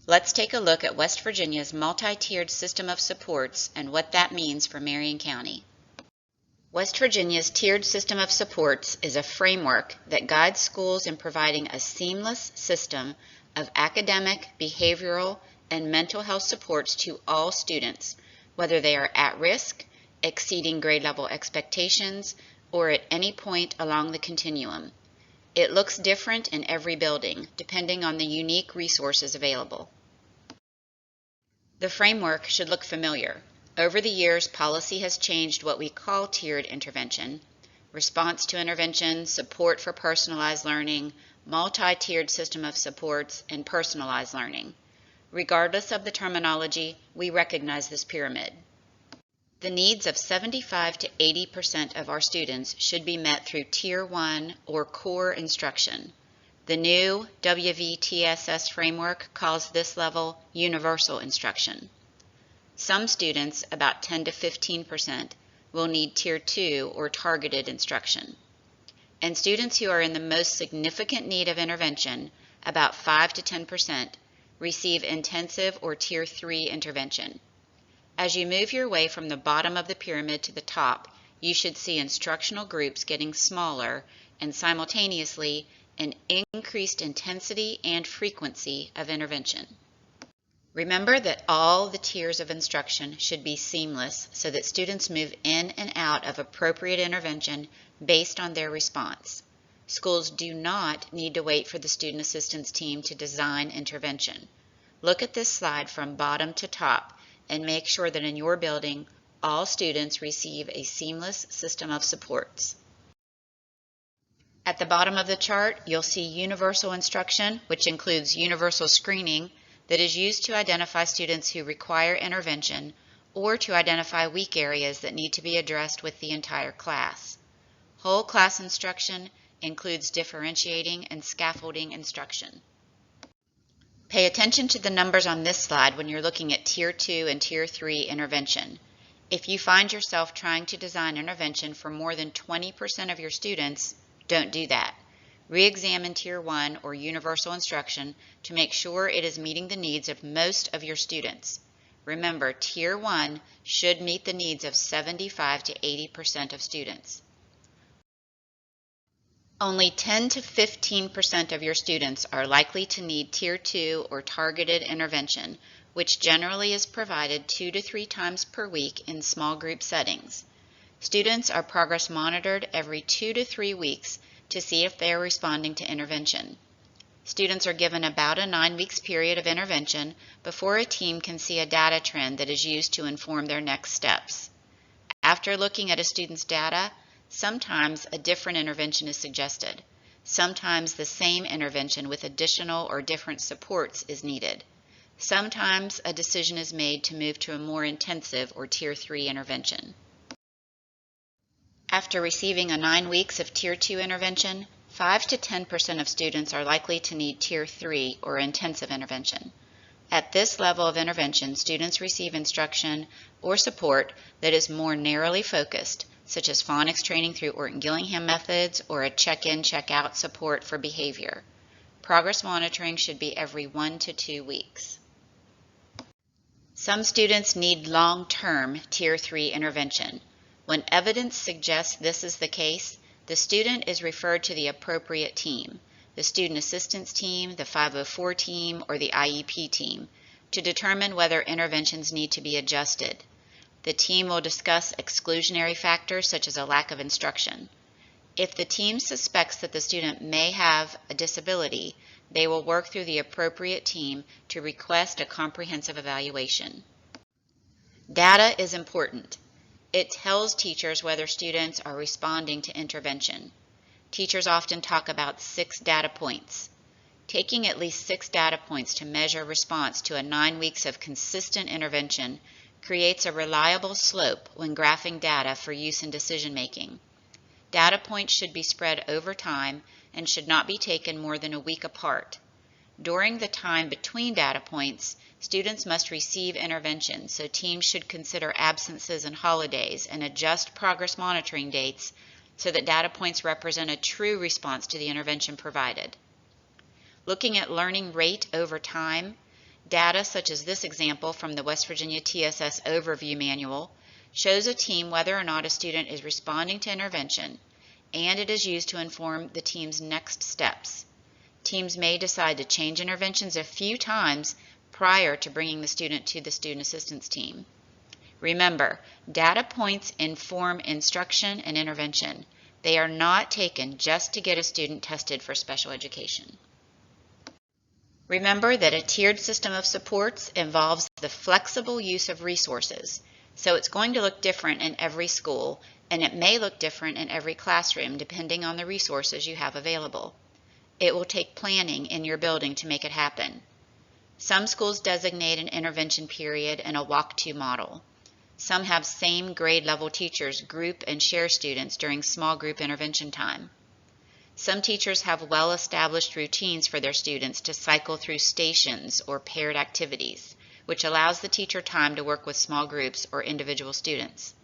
Let's take a look at West Virginia's multi-tiered system of supports and what that means for Marion County. West Virginia's tiered system of supports is a framework that guides schools in providing a seamless system of academic, behavioral, and mental health supports to all students, whether they are at risk, exceeding grade level expectations, or at any point along the continuum. It looks different in every building, depending on the unique resources available. The framework should look familiar. Over the years, policy has changed what we call tiered intervention, response to intervention, support for personalized learning, multi-tiered system of supports, and personalized learning. Regardless of the terminology, we recognize this pyramid. The needs of 75 to 80% of our students should be met through Tier 1 or core instruction. The new WVTSS framework calls this level universal instruction. Some students, about 10 to 15%, will need Tier 2 or targeted instruction. And students who are in the most significant need of intervention, about 5 to 10%, receive intensive or Tier 3 intervention. As you move your way from the bottom of the pyramid to the top, you should see instructional groups getting smaller and simultaneously an increased intensity and frequency of intervention. Remember that all the tiers of instruction should be seamless so that students move in and out of appropriate intervention based on their response. Schools do not need to wait for the student assistance team to design intervention. Look at this slide from bottom to top and make sure that in your building, all students receive a seamless system of supports. At the bottom of the chart, you'll see universal instruction, which includes universal screening that is used to identify students who require intervention or to identify weak areas that need to be addressed with the entire class. Whole class instruction includes differentiating and scaffolding instruction. Pay attention to the numbers on this slide when you're looking at Tier 2 and Tier 3 intervention. If you find yourself trying to design intervention for more than 20% of your students, don't do that. Re-examine Tier 1 or universal instruction to make sure it is meeting the needs of most of your students. Remember, Tier 1 should meet the needs of 75 to 80% of students. Only 10 to 15% of your students are likely to need Tier 2 or targeted intervention, which generally is provided 2 to 3 times per week in small group settings. Students are progress monitored every 2 to 3 weeks to see if they are responding to intervention. Students are given about a 9 weeks period of intervention before a team can see a data trend that is used to inform their next steps. After looking at a student's data, sometimes a different intervention is suggested. Sometimes the same intervention with additional or different supports is needed. Sometimes a decision is made to move to a more intensive or Tier 3 intervention. After receiving a 9 weeks of Tier 2 intervention, 5 to 10% of students are likely to need Tier 3 or intensive intervention. At this level of intervention, students receive instruction or support that is more narrowly focused, such as phonics training through Orton-Gillingham methods or a check-in, check-out support for behavior. Progress monitoring should be every 1 to 2 weeks. Some students need long-term Tier 3 intervention. When evidence suggests this is the case, the student is referred to the appropriate team, the student assistance team, the 504 team, or the IEP team, to determine whether interventions need to be adjusted. The team will discuss exclusionary factors such as a lack of instruction. If the team suspects that the student may have a disability, they will work through the appropriate team to request a comprehensive evaluation. Data is important. It tells teachers whether students are responding to intervention. Teachers often talk about 6 data points. Taking at least 6 data points to measure response to a 9 weeks of consistent intervention creates a reliable slope when graphing data for use in decision making. Data points should be spread over time and should not be taken more than a week apart. During the time between data points, students must receive intervention, so teams should consider absences and holidays and adjust progress monitoring dates so that data points represent a true response to the intervention provided. Looking at learning rate over time, Data such as this example from the West Virginia TSS Overview Manual shows a team whether or not a student is responding to intervention, and it is used to inform the team's next steps. Teams may decide to change interventions a few times prior to bringing the student to the student assistance team. Remember, data points inform instruction and intervention. They are not taken just to get a student tested for special education. Remember that a tiered system of supports involves the flexible use of resources, so it's going to look different in every school, and it may look different in every classroom depending on the resources you have available. It will take planning in your building to make it happen. Some schools designate an intervention period and a walk-to model. Some have same grade level teachers group and share students during small group intervention time. Some teachers have well-established routines for their students to cycle through stations or paired activities, which allows the teacher time to work with small groups or individual students.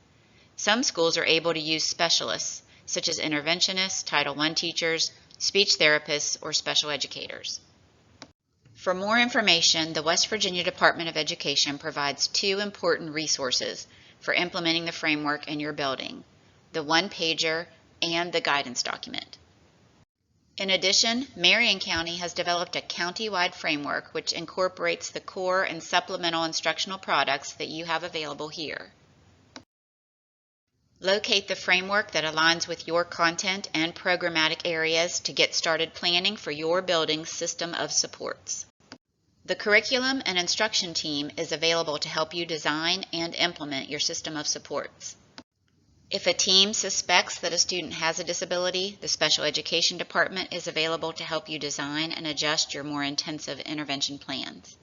Some schools are able to use specialists, such as interventionists, Title I teachers, speech therapists, or special educators. For more information, the West Virginia Department of Education provides 2 important resources for implementing the framework in your building: the one-pager and the guidance document. In addition, Marion County has developed a county-wide framework which incorporates the core and supplemental instructional products that you have available here. Locate the framework that aligns with your content and programmatic areas to get started planning for your building's system of supports. The curriculum and instruction team is available to help you design and implement your system of supports. If a team suspects that a student has a disability, the special education department is available to help you design and adjust your more intensive intervention plans.